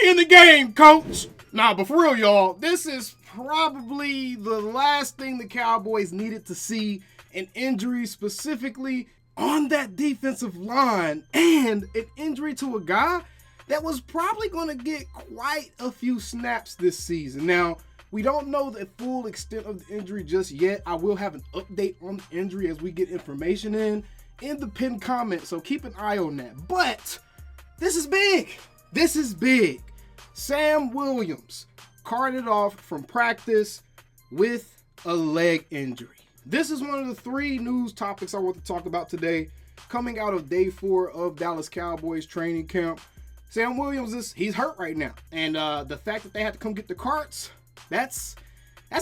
Stay in the game, coach. Nah, but for real, y'all, this is probably the last thing the Cowboys needed to see. An injury specifically on that defensive line, and an injury to a guy that was probably going to get quite a few snaps this season. Now, we don't know the full extent of the injury just yet. I will have an update on the injury as we get information in the pinned comment, so keep an eye on that. But this is big. This is big. Sam Williams carted off from practice with a leg injury. This is one of the 3 news topics I want to talk about today, coming out of day 4 of Dallas Cowboys training camp. Sam Williams he's hurt right now, and the fact that they had to come get the carts, that's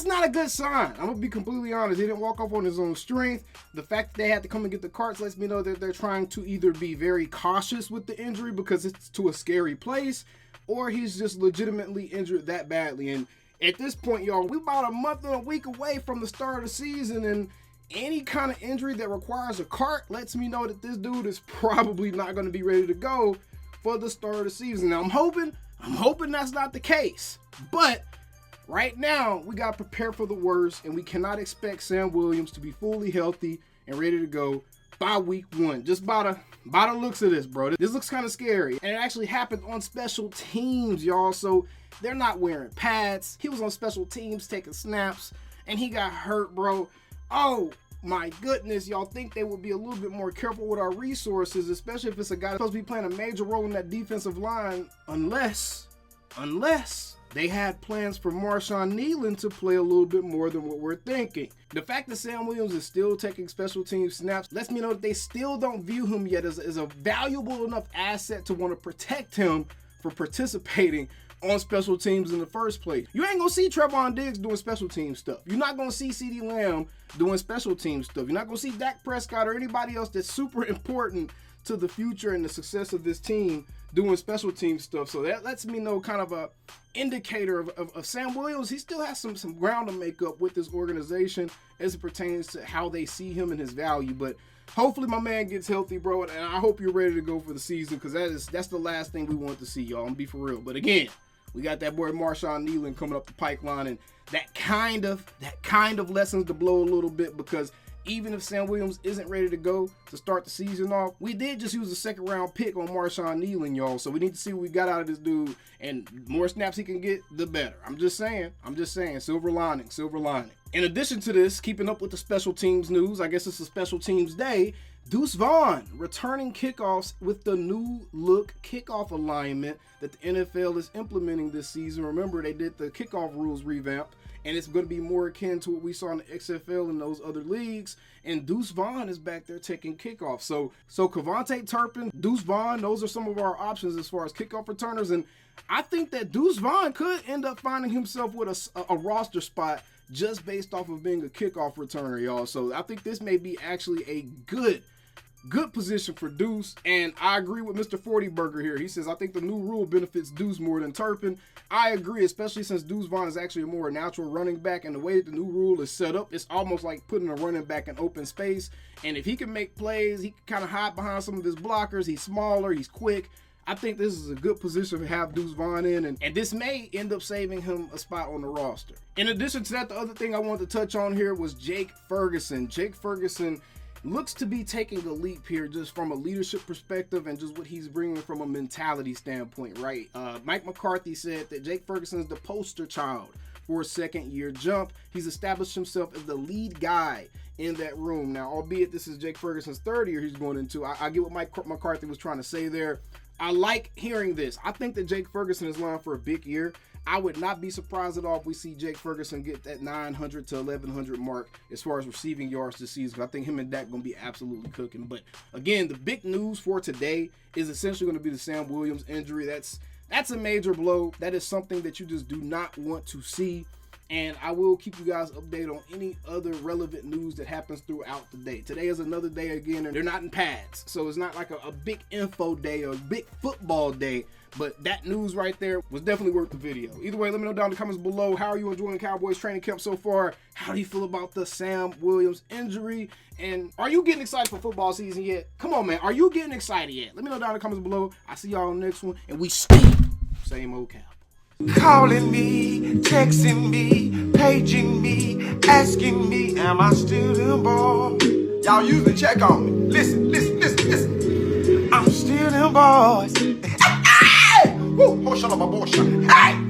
not a good sign. I'm gonna be completely honest. He didn't walk off on his own strength. The fact that they had to come and get the carts lets me know that they're trying to either be very cautious with the injury because it's to a scary place, or he's just legitimately injured that badly. And at this point, y'all, we're about a month and a week away from the start of the season, and any kind of injury that requires a cart lets me know that this dude is probably not going to be ready to go for the start of the season. Now, I'm hoping that's not the case, but right now, we got to prepare for the worst, and we cannot expect Sam Williams to be fully healthy and ready to go by week 1. Just by the looks of this, bro. This looks kind of scary. And it actually happened on special teams, y'all. So they're not wearing pads. He was on special teams taking snaps, and he got hurt, bro. Oh, my goodness. Y'all think they would be a little bit more careful with our resources, especially if it's a guy that's supposed to be playing a major role in that defensive line, unless they had plans for Marshawn Kneeland to play a little bit more than what we're thinking. The fact that Sam Williams is still taking special team snaps lets me know that they still don't view him yet as a valuable enough asset to want to protect him for participating on special teams in the first place. You ain't gonna see Trevon Diggs doing special team stuff. You're not gonna see CeeDee Lamb doing special team stuff. You're not gonna see Dak Prescott or anybody else that's super important to the future and the success of this team doing special team stuff. So that lets me know kind of a indicator of Sam Williams. He still has some ground to make up with this organization as it pertains to how they see him and his value. But hopefully my man gets healthy, bro, and I hope you're ready to go for the season, because that's the last thing we want to see, y'all. I'm gonna be for real. But again, we got that boy Marshawn Kneeland coming up the pipeline, and that kind of lessens the blow a little bit, because even if Sam Williams isn't ready to go to start the season off, we did just use a 2nd round pick on Marshawn Kneeland, y'all. So we need to see what we got out of this dude, and more snaps he can get, the better. I'm just saying. Silver lining. In addition to this, keeping up with the special teams news, I guess it's a special teams day. Deuce Vaughn returning kickoffs with the new look kickoff alignment that the NFL is implementing this season. Remember, they did the kickoff rules revamp, and it's going to be more akin to what we saw in the XFL and those other leagues. And Deuce Vaughn is back there taking kickoffs. So Kevontae Turpin, Deuce Vaughn, those are some of our options as far as kickoff returners. And I think that Deuce Vaughn could end up finding himself with a roster spot just based off of being a kickoff returner, y'all. So I think this may be actually a good position for Deuce, and I agree with Mr. 40 Burger here. He says, I think the new rule benefits Deuce more than Turpin. I agree, especially since Deuce Vaughn is actually a more natural running back, and the way that the new rule is set up, it's almost like putting a running back in open space. And if he can make plays, he can kind of hide behind some of his blockers. He's smaller, he's quick. I think this is a good position to have Deuce Vaughn in, and this may end up saving him a spot on the roster. In addition to that, the other thing I wanted to touch on here was Jake Ferguson. Jake Ferguson looks to be taking a leap here just from a leadership perspective and just what he's bringing from a mentality standpoint, right? Mike McCarthy said that Jake Ferguson is the poster child for a second-year jump. He's established himself as the lead guy in that room. Now, albeit this is Jake Ferguson's 3rd year he's going into, I get what Mike McCarthy was trying to say there. I like hearing this. I think that Jake Ferguson is lined for a big year. I would not be surprised at all if we see Jake Ferguson get that 900 to 1,100 mark as far as receiving yards this season. I think him and Dak going to be absolutely cooking. But again, the big news for today is essentially going to be the Sam Williams injury. That's a major blow. That is something that you just do not want to see. And I will keep you guys updated on any other relevant news that happens throughout the day. Today is another day again, and they're not in pads. So it's not like a big info day or a big football day. But that news right there was definitely worth the video. Either way, let me know down in the comments below. How are you enjoying Cowboys training camp so far? How do you feel about the Sam Williams injury? And are you getting excited for football season yet? Come on, man. Are you getting excited yet? Let me know down in the comments below. I'll see y'all on the next one. And we stay same old Cowboys. Calling me, texting me, paging me, asking me, am I still them boys? Y'all usually check on me. Listen. I'm still them boys. Hey! Woo! Hey!